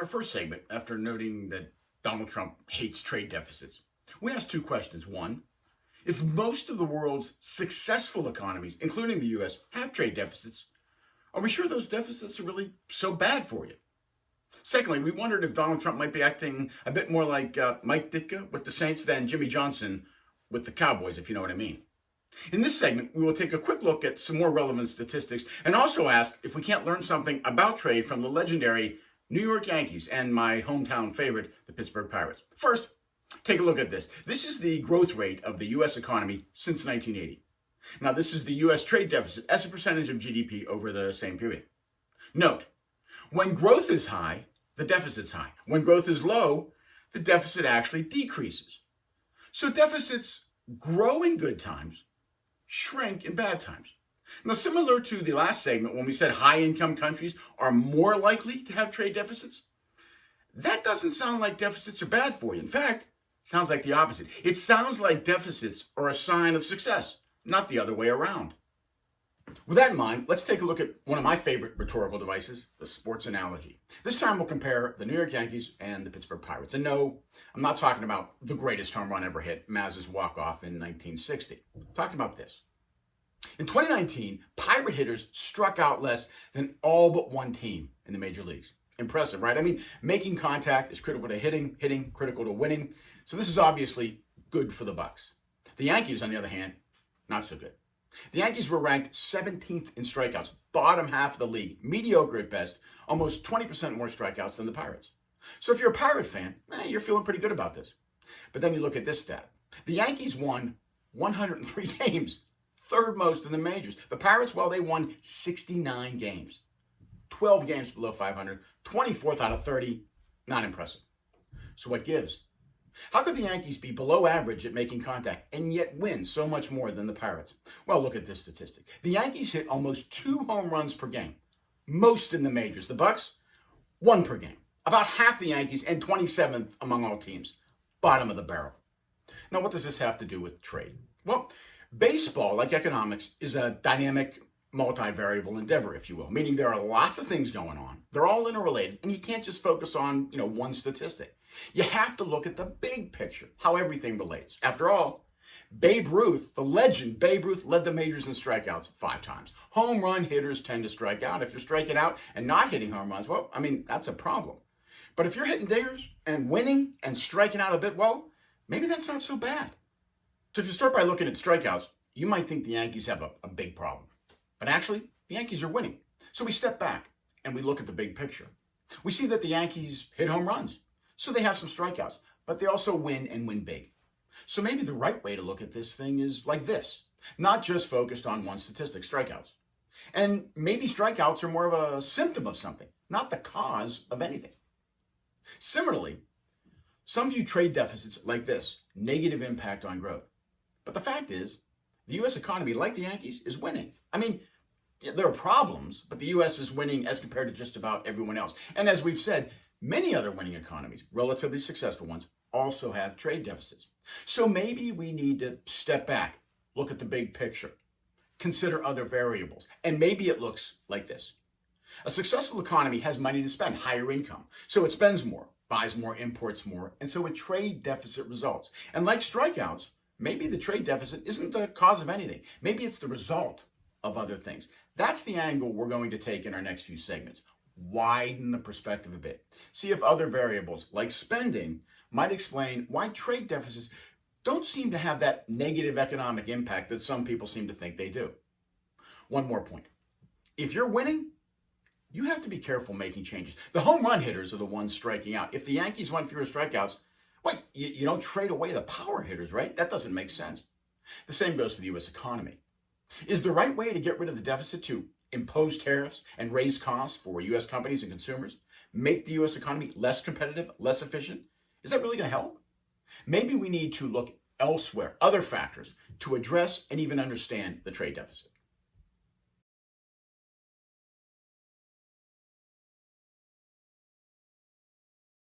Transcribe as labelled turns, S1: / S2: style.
S1: our first segment, after noting that Donald Trump hates trade deficits, we asked two questions. One, if most of the world's successful economies, including the US, have trade deficits, are we sure those deficits are really so bad for you? Secondly, we wondered if Donald Trump might be acting a bit more like Mike Ditka with the Saints than Jimmy Johnson with the Cowboys, if you know what I mean. In this segment, we will take a quick look at some more relevant statistics and also ask if we can't learn something about trade from the legendary New York Yankees and my hometown favorite, the Pittsburgh Pirates. First, take a look at this. This is the growth rate of the U.S. economy since 1980. Now, this is the U.S. trade deficit as a percentage of GDP over the same period. Note, when growth is high, the deficit's high. When growth is low, the deficit actually decreases. So deficits grow in good times, shrink in bad times. Now, similar to the last segment when we said high-income countries are more likely to have trade deficits, that doesn't sound like deficits are bad for you. In fact, it sounds like the opposite. It sounds like deficits are a sign of success, not the other way around. With that in mind, let's take a look at one of my favorite rhetorical devices, the sports analogy. This time we'll compare the New York Yankees and the Pittsburgh Pirates. And no, I'm not talking about the greatest home run ever hit, Maz's walk-off in 1960. I'm talking about this. In 2019, Pirate hitters struck out less than all but one team in the major leagues. Impressive, right? I mean, making contact is critical to hitting critical to winning. So this is obviously good for the Bucks. The Yankees, on the other hand, not so good. The Yankees were ranked 17th in strikeouts, bottom half of the league, mediocre at best, almost 20% more strikeouts than the Pirates. So if you're a Pirate fan, you're feeling pretty good about this. But then you look at this stat. The Yankees won 103 games, third most in the majors. The Pirates, well, they won 69 games, 12 games below 500, 24th out of 30, not impressive. So what gives? How could the Yankees be below average at making contact and yet win so much more than the Pirates? Well, look at this statistic. The Yankees hit almost 2 home runs per game, most in the majors. The Bucks, 1 per game. About half the Yankees and 27th among all teams. Bottom of the barrel. Now, what does this have to do with trade? Well, baseball, like economics, is a dynamic, multivariable endeavor, if you will, meaning there are lots of things going on. They're all interrelated, and you can't just focus on, one statistic. You have to look at the big picture, how everything relates. After all, Babe Ruth, the legend Babe Ruth, led the majors in strikeouts 5 times. Home run hitters tend to strike out. If you're striking out and not hitting home runs, well, that's a problem. But if you're hitting dingers and winning and striking out a bit, well, maybe that's not so bad. So if you start by looking at strikeouts, you might think the Yankees have a big problem. But actually, the Yankees are winning. So we step back and we look at the big picture. We see that the Yankees hit home runs. So they have some strikeouts, but they also win and win big. So maybe the right way to look at this thing is like this, not just focused on one statistic, strikeouts. And maybe strikeouts are more of a symptom of something, not the cause of anything. Similarly, some view trade deficits like this, negative impact on growth. But the fact is, the U.S. economy, like the Yankees, is winning. There are problems, but the U.S. is winning as compared to just about everyone else. And as we've said, many other winning economies, relatively successful ones, also have trade deficits. So maybe we need to step back, look at the big picture, consider other variables, and maybe it looks like this. A successful economy has money to spend, higher income, so it spends more, buys more, imports more, and so a trade deficit results. And like strikeouts, maybe the trade deficit isn't the cause of anything. Maybe it's the result of other things. That's the angle we're going to take in our next few segments. Widen the perspective a bit. See if other variables, like spending, might explain why trade deficits don't seem to have that negative economic impact that some people seem to think they do. One more point. If you're winning, you have to be careful making changes. The home run hitters are the ones striking out. If the Yankees want fewer strikeouts, you don't trade away the power hitters, right? That doesn't make sense. The same goes for the U.S. economy. Is the right way to get rid of the deficit to impose tariffs and raise costs for U.S. companies and consumers? Make the U.S. economy less competitive, less efficient? Is that really going to help? Maybe we need to look elsewhere, other factors, to address and even understand the trade deficit.